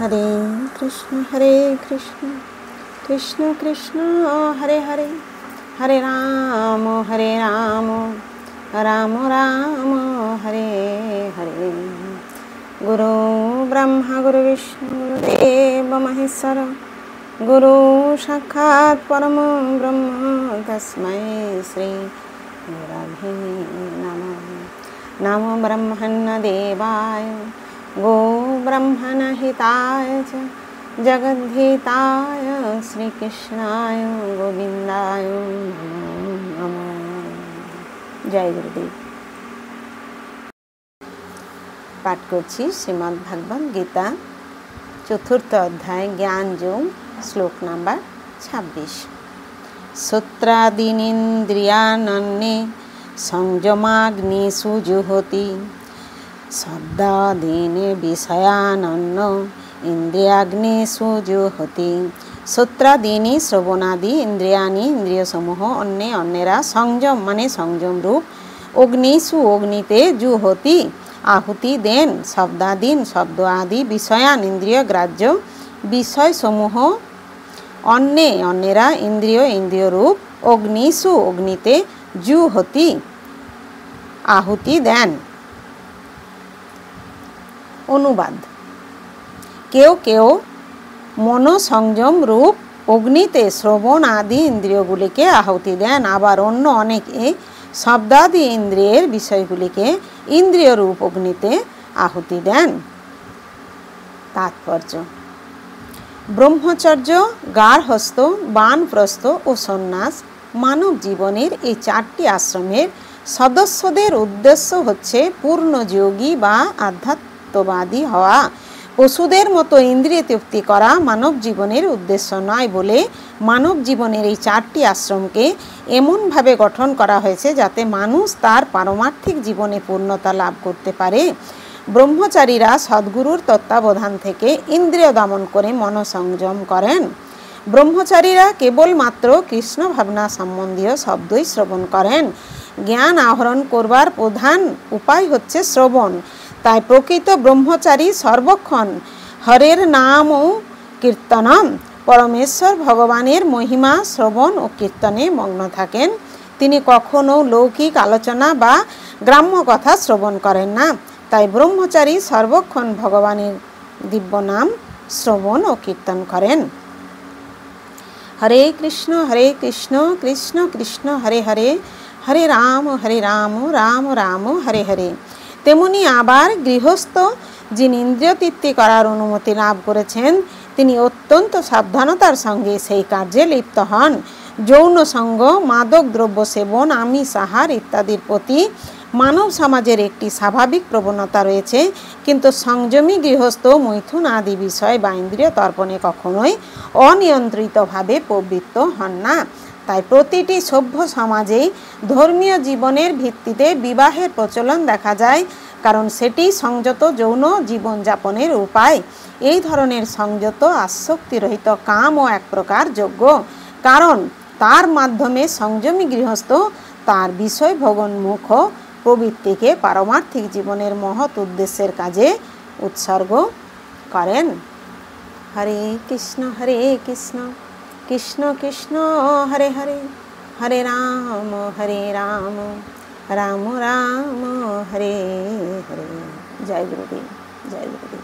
हरे कृष्ण कृष्ण कृष्ण हरे हरे, हरे राम राम राम हरे हरे। गुरु ब्रह्मा गुरु विष्णु गुरुदेव महेश्वर, गुरु साक्षात् परम ब्रह्म तस्मै श्री गुरवे नमः। नमो ब्रह्मण्य देवाय गो ब्रह्मण हिताय च जगद्धिताय श्रीकृष्णाय गोविंदाय नमो नमः। जय गुरुदेव। पाठ करछि श्रीमद् भागवत गीता चतुर्थ अध्याय ज्ञान योग, श्लोक नंबर 26। श्रोत्रादीनिन्द्रियाण्ये संयमाग्निषु जुहोति, शब्दादीनि विषयानन्नो इंद्रियाग्निषु जुहोति। श्रोत्रादीनि श्रवणादि इंद्रियानि इंद्रिय समूह अन्य अन्यरा संयम माने संयम रूप अग्निषु अग्निते जुहोति आहुति देन। शब्दादीन शब्द आदि विषयान इंद्रिय ग्राह्य विषय समूह अन्य अन्यरा इंद्रिय इंद्रिय रूप अग्निषु अग्निते जुहोति आहुति देन। अनुवाद। केउ केउ मनोसंयम रूप अग्निते श्रवण आदि इंद्रियगुलिके आहुति देन, आबार अन्य अनेके शब्दादि इंद्रियर विषयगुलिके इंद्रिय रूप अग्निते आहुति देन। तात्पर्य। ब्रह्मचर्य, गार्हस्थ, बानप्रस्थ और सन्यास मानव जीवनेर এই চারটি আশ্রমের সদস্যদের উদ্দেশ্য হচ্ছে পূর্ণযোগী বা আধ্যাত্মবাদী হওয়া। পশুদের মতো ইন্দ্রিয় তৃপ্তি করা মানব জীবনের উদ্দেশ্য নয় বলে মানব জীবনের এই চারটি আশ্রমকে এমনভাবে গঠন করা হয়েছে যাতে মানুষ তার পারমার্থিক জীবনে পূর্ণতা লাভ করতে পারে। ব্রহ্মচারীরা সদ্গুরুর তত্ত্বাবধান থেকে ইন্দ্রিয় দমন করে মনসংযম করেন। ব্রহ্মচারীরা কেবলমাত্র কৃষ্ণ ভাবনা সম্বন্ধীয় শব্দই শ্রবণ করেন। জ্ঞান আহরণ করবার প্রধান উপায় হচ্ছে শ্রবণ। তাই প্রকৃত ব্রহ্মচারী সর্বক্ষণ হরের নাম ও কীর্তনম পরমেশ্বর ভগবানের মহিমা শ্রবণ ও কীর্তনে মগ্ন থাকেন। তিনি কখনো লৌকিক আলোচনা বা গ্রাম্য কথা শ্রবণ করেন না। তাই ব্রহ্মচারী সর্বক্ষণ ভগবানের দিব্য নাম শ্রবণ ও কীর্তন করেন। হরে কৃষ্ণ কৃষ্ণ কৃষ্ণ হরে হরে, হরে রাম রাম রাম হরে হরে। তেমনি আবার গৃহস্থ যিনি ইন্দ্রিয় তৃপ্তি করার অনুমতি লাভ করেছেন তিনি অত্যন্ত সাবধানতার সঙ্গে সেই কার্যে লিপ্ত হন। যৌন সঙ্গ, মাদক দ্রব্য সেবন, আমিষ আহার ইত্যাদির প্রতি মানব সমাজের একটি স্বাভাবিক প্রবণতা রয়েছে, কিন্তু সংযমী গৃহস্থ মৈথুন আদি বিষয় বা ইন্দ্রিয় তর্পণে কখনোই অনিয়ন্ত্রিতভাবে প্রবৃত্ত হন না। তাই প্রতিটি সভ্য সমাজেই ধর্মীয় জীবনের ভিত্তিতে বিবাহের প্রচলন দেখা যায়, কারণ সেটি সংযত যৌন জীবনযাপনের উপায়। এই ধরনের সংযত আসক্তিরহিত কামও এক প্রকার যোগ্য, কারণ তার মাধ্যমে সংযমী গৃহস্থ তার বিষয় ভোগোন্মুখ প্রবৃত্তিকে পারমার্থিক জীবনের মহৎ উদ্দেশ্যের কাজে উৎসর্গ করেন। হরে কৃষ্ণ কৃষ্ণ কৃষ্ণ হরে হরে, হরে রাম রাম রাম হরে হরে। জয় গুরুদেব, জয় গুরুদেব।